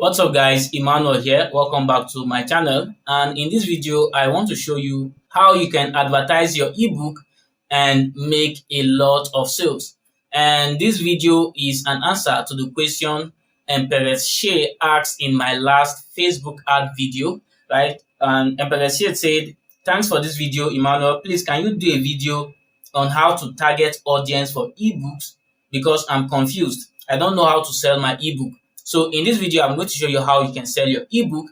What's up guys, Emmanuel here. Welcome back to my channel, and in this video I want to show you how you can advertise your ebook and make a lot of sales. And this video is an answer to the question Empress Shea asked in my last Facebook ad video, right? And Empress Shea said, "Thanks for this video, Emmanuel. Please can you do a video on how to target audience for ebooks because I'm confused. I don't know how to sell my ebook." So in this video, I'm going to show you how you can sell your ebook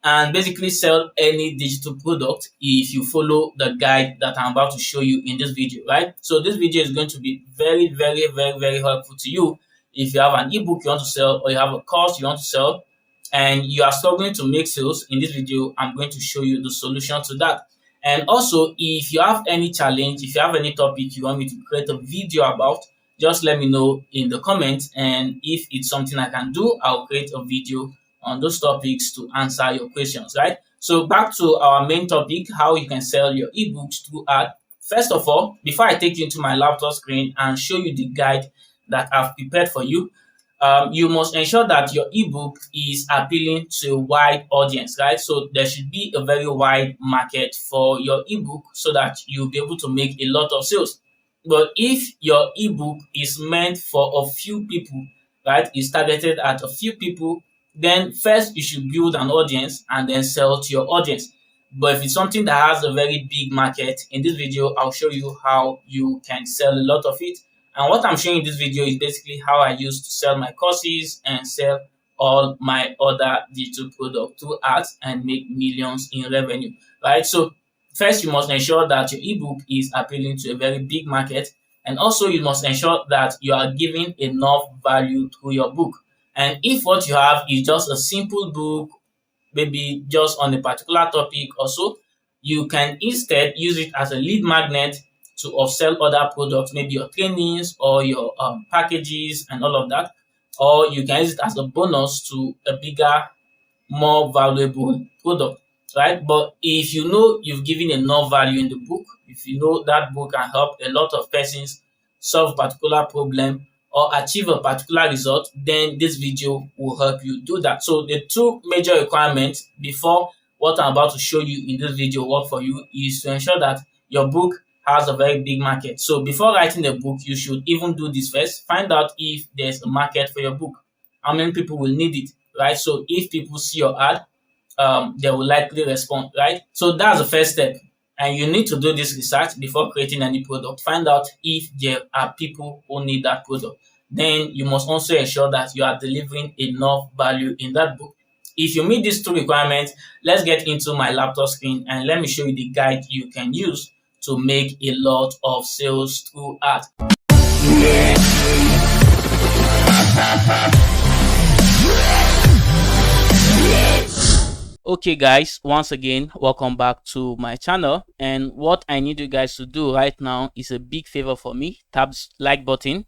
and basically sell any digital product if you follow the guide that I'm about to show you in this video, right? So this video is going to be very helpful to you if you have an ebook you want to sell, or you have a course you want to sell and you are struggling to make sales. In this video, I'm going to show you the solution to that. And also, if you have any challenge, if you have any topic you want me to create a video about, just let me know in the comments, and if it's something I can do, I'll create a video on those topics to answer your questions, right? So back to our main topic, how you can sell your ebooks through ad. First of all, before I take you into my laptop screen and show you the guide that I've prepared for you, you must ensure that your ebook is appealing to a wide audience, right? So there should be a very wide market for your ebook so that you'll be able to make a lot of sales. But if your ebook is meant for a few people, right, is targeted at a few people, then first you should build an audience and then sell to your audience. But if it's something that has a very big market, in this video, I'll show you how you can sell a lot of it. And what I'm showing in this video is basically how I used to sell my courses and sell all my other digital products through ads and make millions in revenue, right? So first, you must ensure that your ebook is appealing to a very big market, and also you must ensure that you are giving enough value through your book. And if what you have is just a simple book, maybe just on a particular topic or so, you can instead use it as a lead magnet to upsell other products, maybe your trainings or your packages and all of that. Or you can use it as a bonus to a bigger, more valuable product, right? But if you know you've given enough value in the book, if you know that book can help a lot of persons solve a particular problem or achieve a particular result, then this video will help you do that. So the two major requirements before what I'm about to show you in this video work for you is to ensure that your book has a very big market. So before writing the book, you should even do this first. Find out if there's a market for your book. How many people will need it, right? So if people see your ad, they will likely respond, right? So that's the first step. And you need to do this research before creating any product. Find out if there are people who need that product. Then you must also ensure that you are delivering enough value in that book. If you meet these two requirements, let's get into my laptop screen and let me show you the guide you can use to make a lot of sales through ads. Okay guys, once again, welcome back to my channel, and what I need you guys to do right now is a big favor for me. Tap the like button,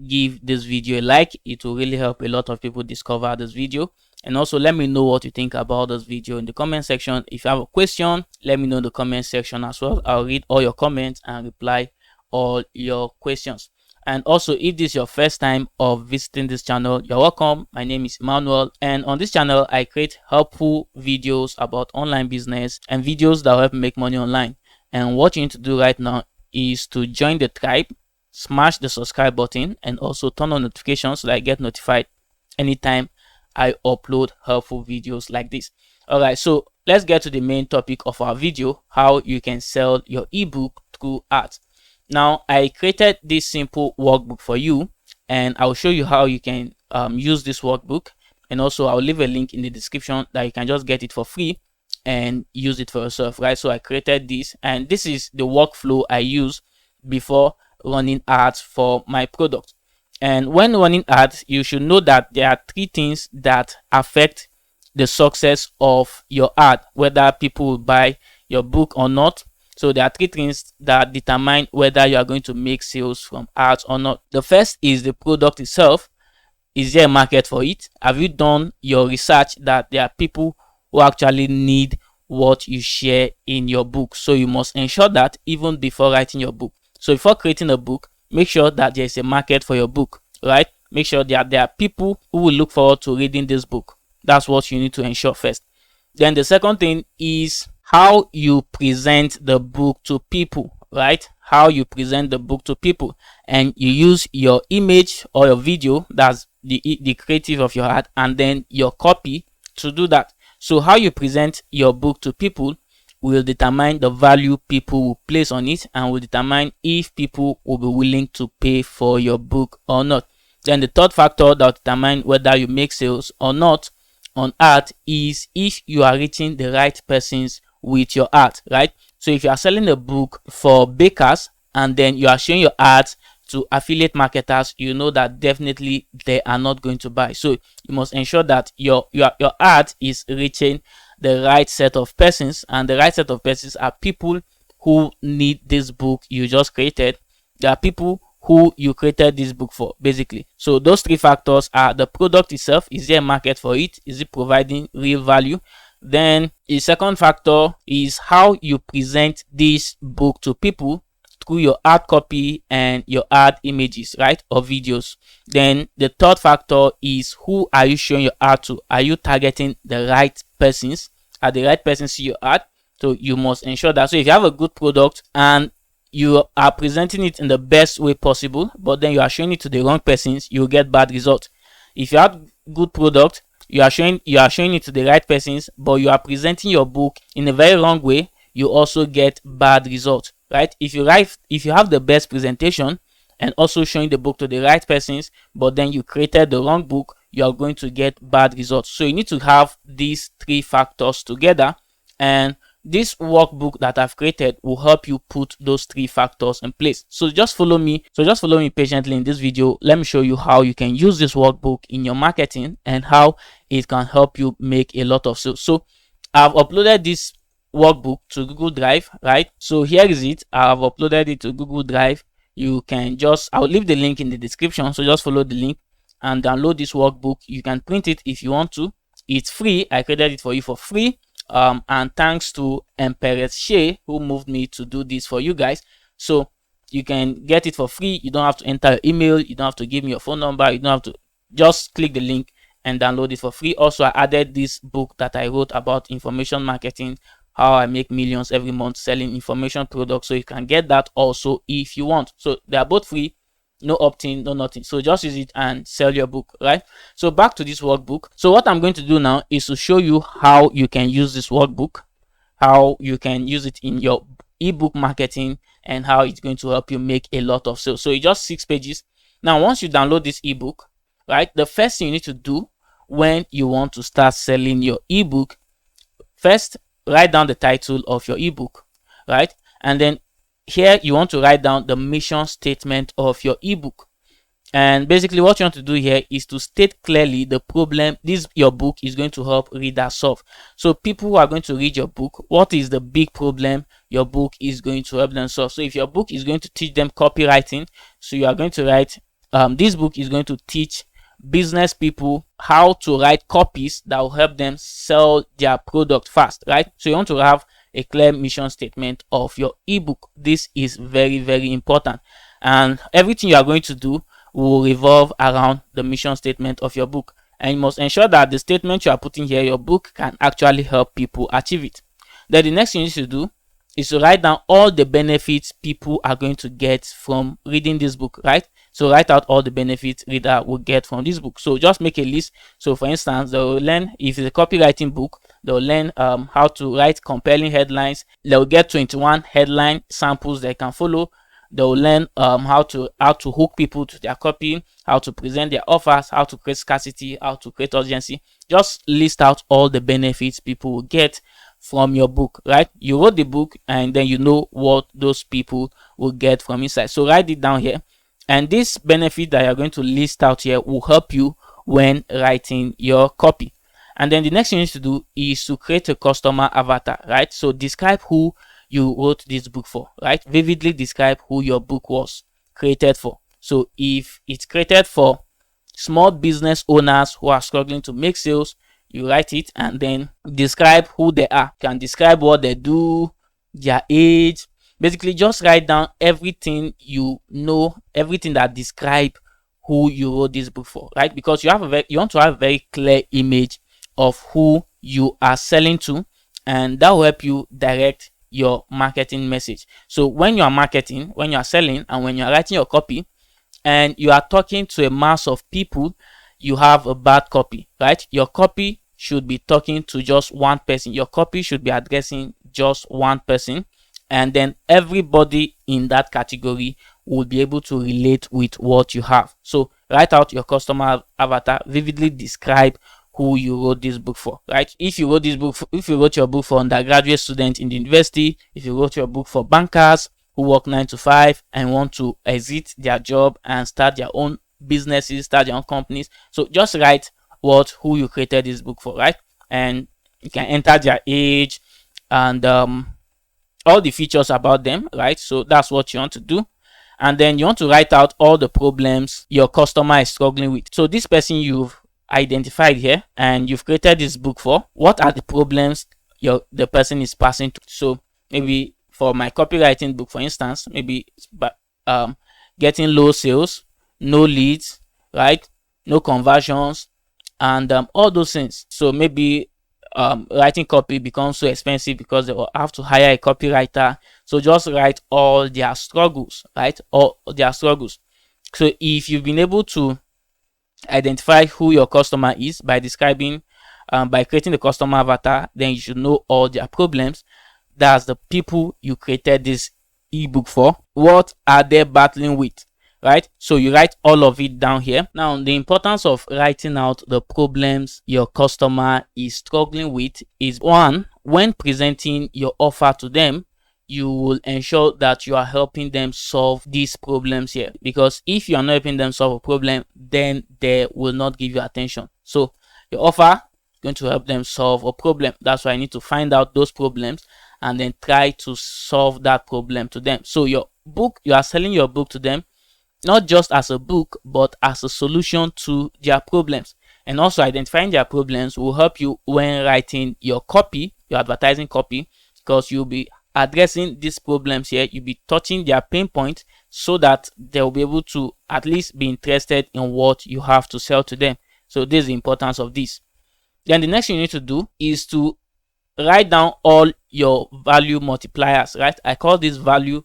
give this video a like. It will really help a lot of people discover this video. And also let me know what you think about this video in the comment section. If you have a question, let me know in the comment section as well. I'll read all your comments and reply all your questions. And also, if this is your first time of visiting this channel, you're welcome. My name is Emmanuel, and on this channel I create helpful videos about online business and videos that will help make money online. And what you need to do right now is to join the tribe, smash the subscribe button, and also turn on notifications so that I get notified anytime I upload helpful videos like this. Alright, so let's get to the main topic of our video, how you can sell your ebook through ads. Now, I created this simple workbook for you, and I'll show you how you can use this workbook, and also I'll leave a link in the description that you can just get it for free and use it for yourself, right? So I created this, and this is the workflow I use before running ads for my product. And when running ads, you should know that there are three things that affect the success of your ad, whether people will buy your book or not. So there are three things that determine whether you are going to make sales from ads or not. The first is the product itself. Is there a market for it? Have you done your research that there are people who actually need what you share in your book? So you must ensure that even before writing your book. So before creating a book, make sure that there is a market for your book, right? Make sure that there are people who will look forward to reading this book. That's what you need to ensure first. Then the second thing is how you present the book to people, right? How you present the book to people, and you use your image or your video, that's the creative of your art, and then your copy to do that. So how you present your book to people will determine the value people will place on it, and will determine if people will be willing to pay for your book or not. Then the third factor that will determine whether you make sales or not on art is if you are reaching the right persons with your art, right? So if you are selling a book for bakers and then you are showing your art to affiliate marketers, you know that definitely they are not going to buy. So you must ensure that your art is reaching the right set of persons, and the right set of persons are people who need this book you just created. There are people who you created this book for, basically. So those three factors are the product itself. Is there a market for it? Is it providing real value? Then the second factor is how you present this book to people through your art copy and your art images, right, or videos. Then the third factor is who are you showing your art to? Are you targeting the right persons? Are the right persons see your art? So you must ensure that. So if you have a good product and you are presenting it in the best way possible, but then you are showing it to the wrong persons, you will get bad results. If you have good product, you are showing it to the right persons, but you are presenting your book in a very wrong way, you also get bad results, right? If you have the best presentation and also showing the book to the right persons, but then you created the wrong book, you are going to get bad results. So you need to have these three factors together, and this workbook that I've created will help you put those three factors in place. So just follow me patiently in this video. Let me show you how you can use this workbook in your marketing and how it can help you make a lot of sales. So I've uploaded this workbook to Google Drive, right? So here is it. I've uploaded it to Google Drive. You can I'll leave the link in the description, so just follow the link and download this workbook. You can print it if you want to. It's free. I created it for you for free. And thanks to Empress Shay who moved me to do this for you guys. So you can get it for free. You don't have to enter your email, you don't have to give me your phone number, you don't have to, just click the link and download it for free. Also, I added this book that I wrote about information marketing, how I make millions every month selling information products, so you can get that also if you want. So they are both free, no opt-in, no nothing. So just use it and sell your book, right? So back to this workbook. So what I'm going to do now is to show you how you can use this workbook, how you can use it in your ebook marketing, and how it's going to help you make a lot of sales. So it's just 6 pages. Now once you download this ebook, right, the first thing you need to do when you want to start selling your ebook, first write down the title of your ebook, right? And then here you want to write down the mission statement of your ebook. And basically what you want to do here is to state clearly the problem your book is going to help readers solve. So people who are going to read your book, what is the big problem your book is going to help them solve? So if your book is going to teach them copywriting, so you are going to write, this book is going to teach business people how to write copies that will help them sell their product fast, right? So you want to have a clear mission statement of your ebook. This is very, very important, and everything you are going to do will revolve around the mission statement of your book. And you must ensure that the statement you are putting here, your book, can actually help people achieve it. Then the next thing you need to do is to write down all the benefits people are going to get from reading this book, right? So write out all the benefits reader will get from this book. So just make a list. So for instance, they will learn, if it's a copywriting book, they'll learn how to write compelling headlines. They'll get 21 headline samples they can follow. They'll learn how to hook people to their copy, how to present their offers, how to create scarcity, how to create urgency. Just list out all the benefits people will get from your book, right? You wrote the book and then you know what those people will get from inside. So write it down here. And this benefit that you're going to list out here will help you when writing your copy. And then the next thing you need to do is to create a customer avatar, right? So describe who you wrote this book for, right? Vividly describe who your book was created for. So if it's created for small business owners who are struggling to make sales, you write it and then describe who they are. You can describe what they do, their age. Basically just write down everything you know, everything that describe who you wrote this book for, right? Because you want to have a very clear image of who you are selling to, and that will help you direct your marketing message. So when you are marketing, when you are selling, and when you are writing your copy, and you are talking to a mass of people, you have a bad copy, right? Your copy should be talking to just one person. Your copy should be addressing just one person, and then everybody in that category will be able to relate with what you have. So write out your customer avatar, vividly describe who you wrote this book for, right? If you wrote your book for undergraduate students in the university, if you wrote your book for bankers who work 9 to 5 and want to exit their job and start their own businesses, start their own companies, so just write who you created this book for, right? And you can enter their age and all the features about them, right? So that's what you want to do. And then you want to write out all the problems your customer is struggling with. So this person you've identified here and you've created this book for, what are the problems the person is passing through? So maybe for my copywriting book, for instance, maybe getting low sales, no leads, right? No conversions, and all those things. So maybe writing copy becomes so expensive because they will have to hire a copywriter. So just write all their struggles, right? All their struggles. So if you've been able to identify who your customer is by describing, by creating the customer avatar, then you should know all their problems. That's the people you created this ebook for. What are they battling with, right? So you write all of it down here. Now, the importance of writing out the problems your customer is struggling with is, one, when presenting your offer to them, you will ensure that you are helping them solve these problems here, because if you are not helping them solve a problem, then they will not give you attention. So your offer is going to help them solve a problem. That's why I need to find out those problems and then try to solve that problem to them. So your book, you are selling your book to them not just as a book, but as a solution to their problems. And also identifying their problems will help you when writing your copy, your advertising copy, because you'll be addressing these problems here. You'll be touching their pain points so that they'll be able to at least be interested in what you have to sell to them. So this is the importance of this. Then the next thing you need to do is to write down all your value multipliers, right? I call these value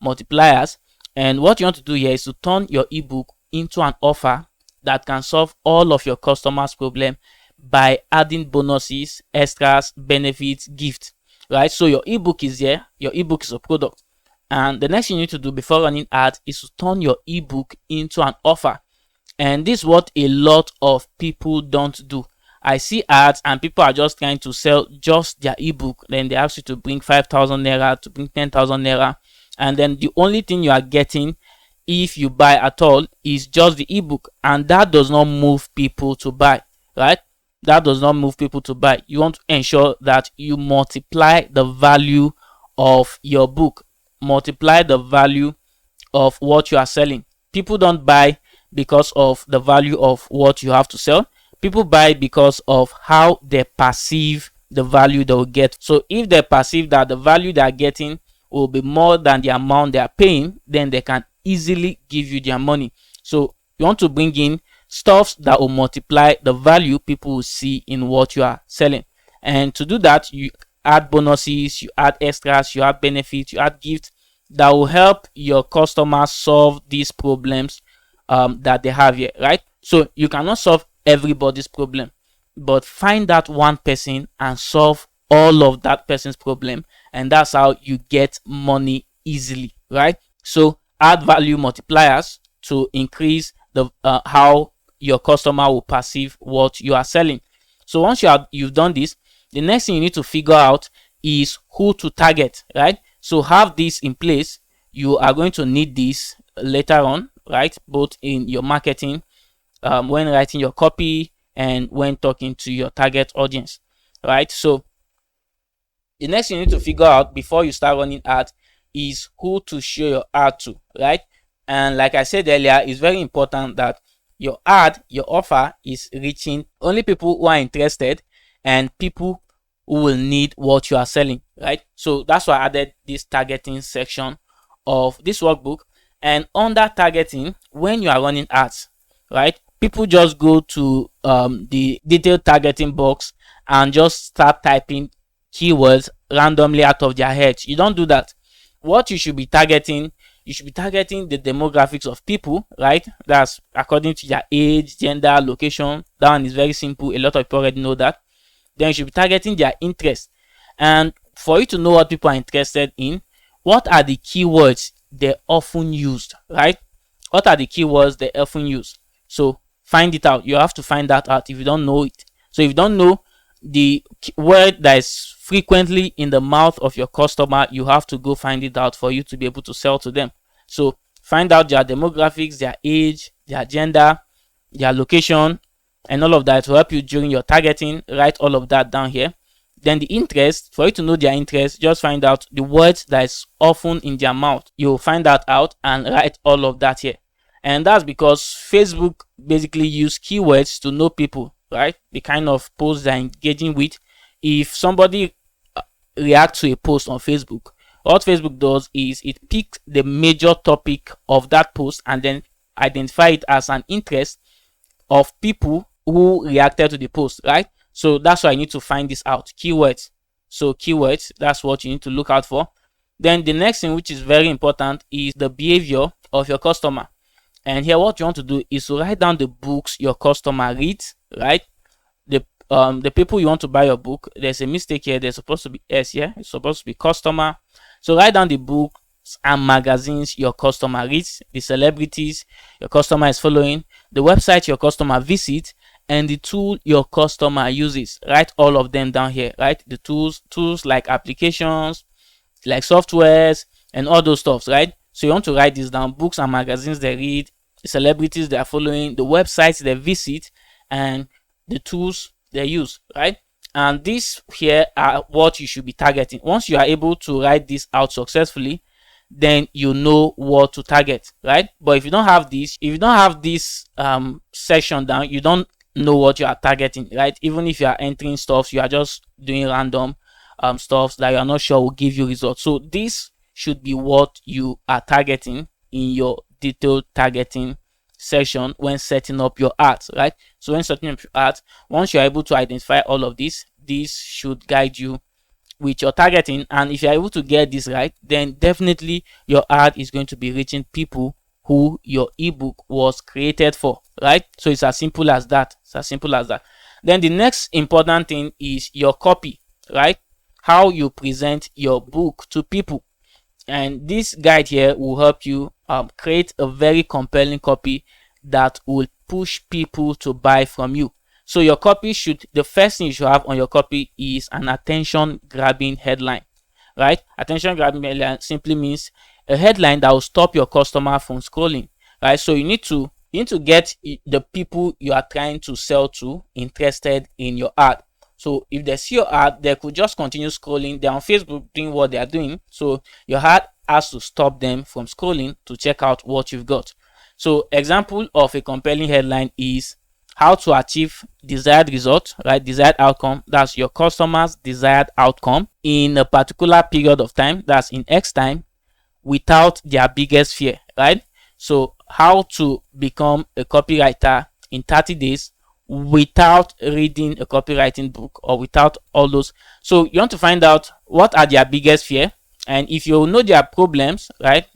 multipliers. And what you want to do here is to turn your ebook into an offer that can solve all of your customers' problem by adding bonuses, extras, benefits, gifts, right? So your ebook is here. Your ebook is a product. And the next thing you need to do before running ads is to turn your ebook into an offer. And this is what a lot of people don't do. I see ads and people are just trying to sell just their ebook. Then they ask you to bring 5,000 naira, to bring 10,000 naira. And then the only thing you are getting, if you buy at all, is just the ebook, and that does not move people to buy, right? That does not move people to buy. You want to ensure that you multiply the value of your book, multiply the value of what you are selling. People don't buy because of the value of what you have to sell. People buy because of how they perceive the value they will get. So if they perceive that the value they are getting will be more than the amount they are paying, then they can easily give you their money. So you want to bring in stuff that will multiply the value people will see in what you are selling. And to do that, you add bonuses, you add extras, you add benefits, you add gifts that will help your customers solve these problems that they have here, right? So you cannot solve everybody's problem, but find that one person and solve all of that person's problem, and that's how you get money easily, right? So add value multipliers to increase the how your customer will perceive what you are selling. So once you've done this, the next thing you need to figure out is who to target, right? So have this in place. You are going to need this later on, right? Both in your marketing, when writing your copy, and when talking to your target audience, right? So the next thing you need to figure out before you start running ads is who to show your ad to, right? And like I said earlier, it's very important that your ad, your offer is reaching only people who are interested and people who will need what you are selling, right? So that's why I added this targeting section of this workbook. And under targeting, when you are running ads, right, people just go to the detailed targeting box and just start typing keywords randomly out of their heads. You don't do that. What you should be targeting, you should be targeting the demographics of people, right? That's according to their age, gender, location. That one is very simple. A lot of people already know that. Then you should be targeting their interest. And for you to know what people are interested in, what are the keywords they often used, right? What are the keywords they often use? So find it out. You have to find that out if you don't know it. So if you don't know the word that is frequently in the mouth of your customer, you have to go find it out for you to be able to sell to them. So find out their demographics, their age, their gender, their location, and all of that will help you during your targeting. Write all of that down here. Then the interest, for you to know their interest, just find out the words that is often in their mouth. You'll find that out and write all of that here. And that's because Facebook basically use keywords to know people, right? The kind of posts they're engaging with. If somebody reacts to a post on Facebook, what Facebook does is it picks the major topic of that post and then identify it as an interest of people who reacted to the post, right? So that's why I need to find this out. Keywords. So keywords, that's what you need to look out for. Then the next thing, which is very important, is the behavior of your customer. And here what you want to do is to write down the books your customer reads, right? The people you want to buy your book, there's a mistake here. There's supposed to be S here. It's supposed to be customer. So write down the books and magazines your customer reads, the celebrities your customer is following, the website your customer visits, and the tool your customer uses. Write all of them down here, right? The tools like applications, like softwares, and all those stuffs, right? So you want to write this down: books and magazines they read, the celebrities they are following, the websites they visit, and the tools they use, right? And these here are what you should be targeting. Once you are able to write this out successfully, then you know what to target, right? But if you don't have this section down, you don't know what you are targeting, right? Even if you are entering stuff, you are just doing random stuff that you are not sure will give you results. So this should be what you are targeting in your detailed targeting section when setting up your ads, right? So when setting up your ads, once you're able to identify all of this should guide you with your targeting. And if you're able to get this right, then definitely your ad is going to be reaching people who your ebook was created for, right? So it's as simple as that. It's as simple as that. Then the next important thing is your copy, right? How you present your book to people. And this guide here will help you create a very compelling copy that will push people to buy from you. So your copy the first thing you should have on your copy is an attention grabbing headline, right? Attention grabbing headline simply means a headline that will stop your customer from scrolling, right? So you need to get the people you are trying to sell to interested in your ad. So if they see your ad, they could just continue scrolling. They're on Facebook doing what they are doing. So your ad has to stop them from scrolling to check out what you've got. So example of a compelling headline is how to achieve desired result, right? Desired outcome. That's your customer's desired outcome in a particular period of time. That's in X time without their biggest fear, right? So how to become a copywriter in 30 days without reading a copywriting book or without all those. So you want to find out what are their biggest fear, and if you know their problems, right?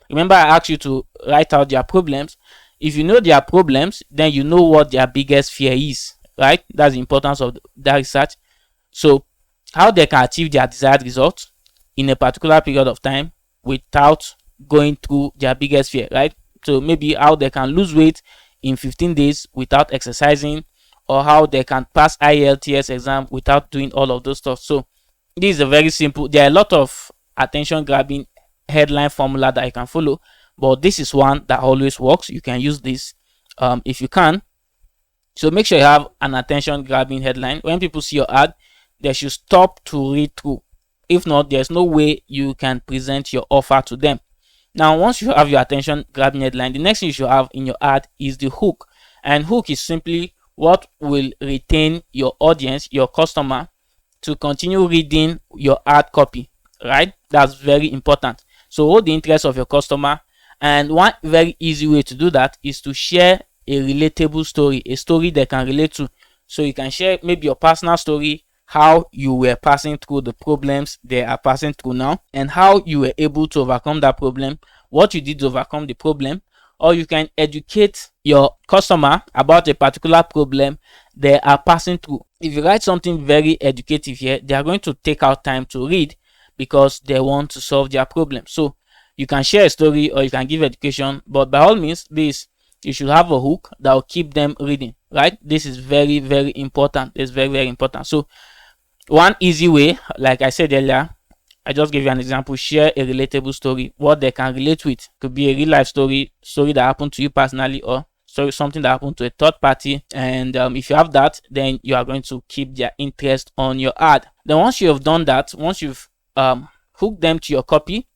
Remember I asked you to write out their problems. If you know their problems, then you know what their biggest fear is, right? That's the importance of that research. So how they can achieve their desired results in a particular period of time without going through their biggest fear, right? So maybe how they can lose weight in 15 days without exercising, or how they can pass IELTS exam without doing all of those stuff. So this is a very simple. There are a lot of attention grabbing headline formula that you can follow, but this is one that always works. You can use this if you can. So make sure you have an attention grabbing headline. When people see your ad, they should stop to read through. If not, there's no way you can present your offer to them. Now, once you have your attention grabbing headline, the next thing you should have in your ad is the hook. And hook is simply what will retain your audience, your customer, to continue reading your ad copy, right? That's very important. So hold the interest of your customer. And one very easy way to do that is to share a relatable story, a story they can relate to. So you can share maybe your personal story, how you were passing through the problems they are passing through now, and how you were able to overcome that problem, what you did to overcome the problem. Or you can educate your customer about a particular problem they are passing through. If you write something very educative here, they are going to take out time to read because they want to solve their problem. So you can share a story or you can give education, but by all means, you should have a hook that will keep them reading, right? This is very, very important. It's very, very important. So one easy way, like I said earlier, I just gave you an example. Share a relatable story, what they can relate with. Could be a real life story that happened to you personally, or something that happened to a third party. And if you have that, then you are going to keep their interest on your ad. Then once you have done that, once you've hooked them to your copy,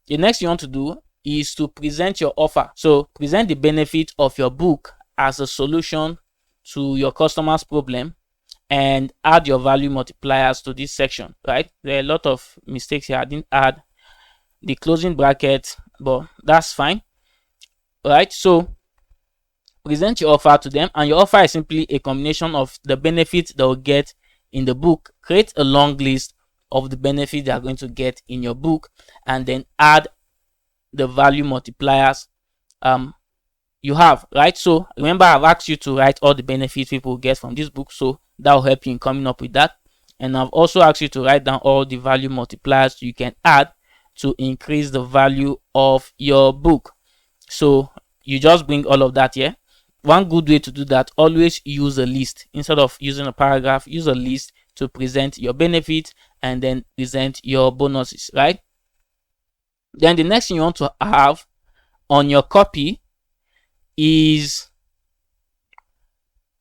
the next you want to do is to present your offer. So present the benefit of your book as a solution to your customer's problem, and add your value multipliers to this section, right? There are a lot of mistakes here. I didn't add the closing bracket, but that's fine, right? So present your offer to them, and your offer is simply a combination of the benefits they'll get in the book. Create a long list of the benefits they are going to get in your book, and then add the value multipliers you have, right? So remember, I've asked you to write all the benefits people get from this book, so that will help you in coming up with that. And I've also asked you to write down all the value multipliers you can add to increase the value of your book. So you just bring all of that here. One good way to do that, always use a list. Instead of using a paragraph, use a list to present your benefits and then present your bonuses, right? Then the next thing you want to have on your copy is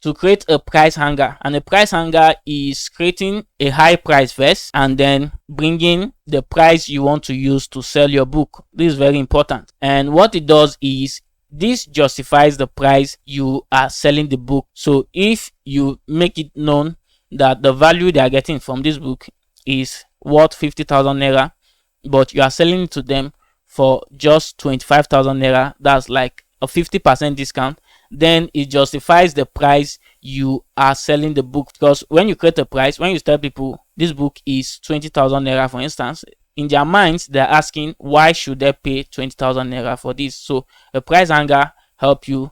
to create a price hanger. And a price hanger is creating a high price first and then bringing the price you want to use to sell your book. This is very important. And what it does is this justifies the price you are selling the book. So if you make it known that the value they are getting from this book is worth 50,000 naira, but you are selling it to them for just 25,000 naira, that's like a 50% discount, then it justifies the price you are selling the book. Because when you create a price, when you tell people this book is 20,000 naira, for instance, in their minds they're asking, why should they pay 20,000 naira for this? So a price hanger help you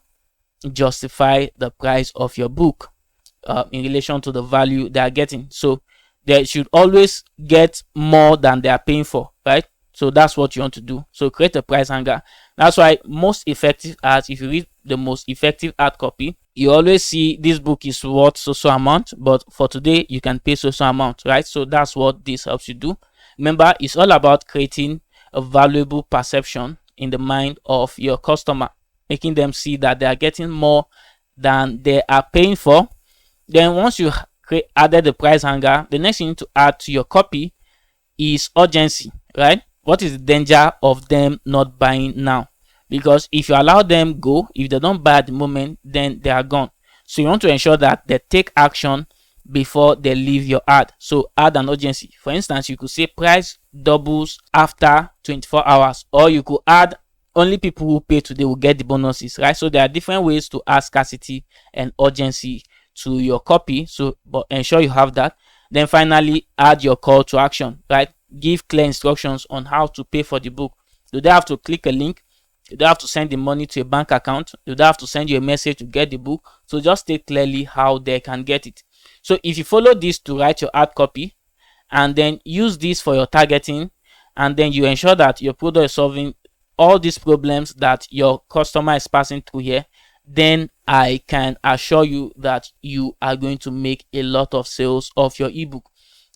justify the price of your book in relation to the value they are getting. So they should always get more than they are paying for, right? So that's what you want to do. So create a price hanger. That's why most effective ads, if you read the most effective ad copy, you always see this book is worth so amount, but for today you can pay so amount, right? So that's what this helps you do. Remember, it's all about creating a valuable perception in the mind of your customer, making them see that they are getting more than they are paying for. Then once you added the price hanger, the next thing you need to add to your copy is urgency, right? What is the danger of them not buying now? Because if you allow them go, if they don't buy at the moment, then they are gone. So you want to ensure that they take action before they leave your ad. So add an urgency. For instance, you could say price doubles after 24 hours, or you could add only people who pay today will get the bonuses, right? So there are different ways to add scarcity and urgency to your copy. So but ensure you have that. Then finally, add your call to action, right? Give clear instructions on how to pay for the book. Do they have to click a link? Do they have to send the money to a bank account? Do they have to send you a message to get the book? So just state clearly how they can get it. So if you follow this to write your ad copy and then use this for your targeting, and then you ensure that your product is solving all these problems that your customer is passing through here, then I can assure you that you are going to make a lot of sales of your ebook.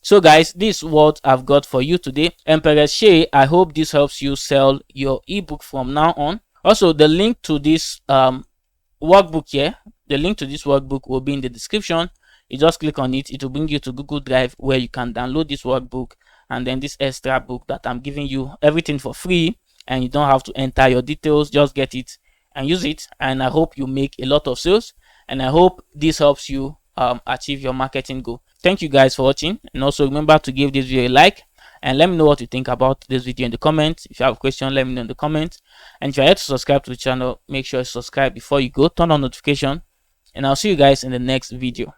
So guys, this is what I've got for you today. Emperor Shay, I hope this helps you sell your ebook from now on. Also, the link to this workbook here, the link to this workbook will be in the description. You just click on it, it will bring you to Google Drive where you can download this workbook and then this extra book that I'm giving you, everything for free, and you don't have to enter your details. Just get it and use it, and I hope you make a lot of sales, and I hope this helps you achieve your marketing goal. Thank you guys for watching, and also remember to give this video a like and let me know what you think about this video in the comments. If you have a question, let me know in the comments, and if you're yet to subscribe to the channel, make sure you subscribe before you go, turn on notification, and I'll see you guys in the next video.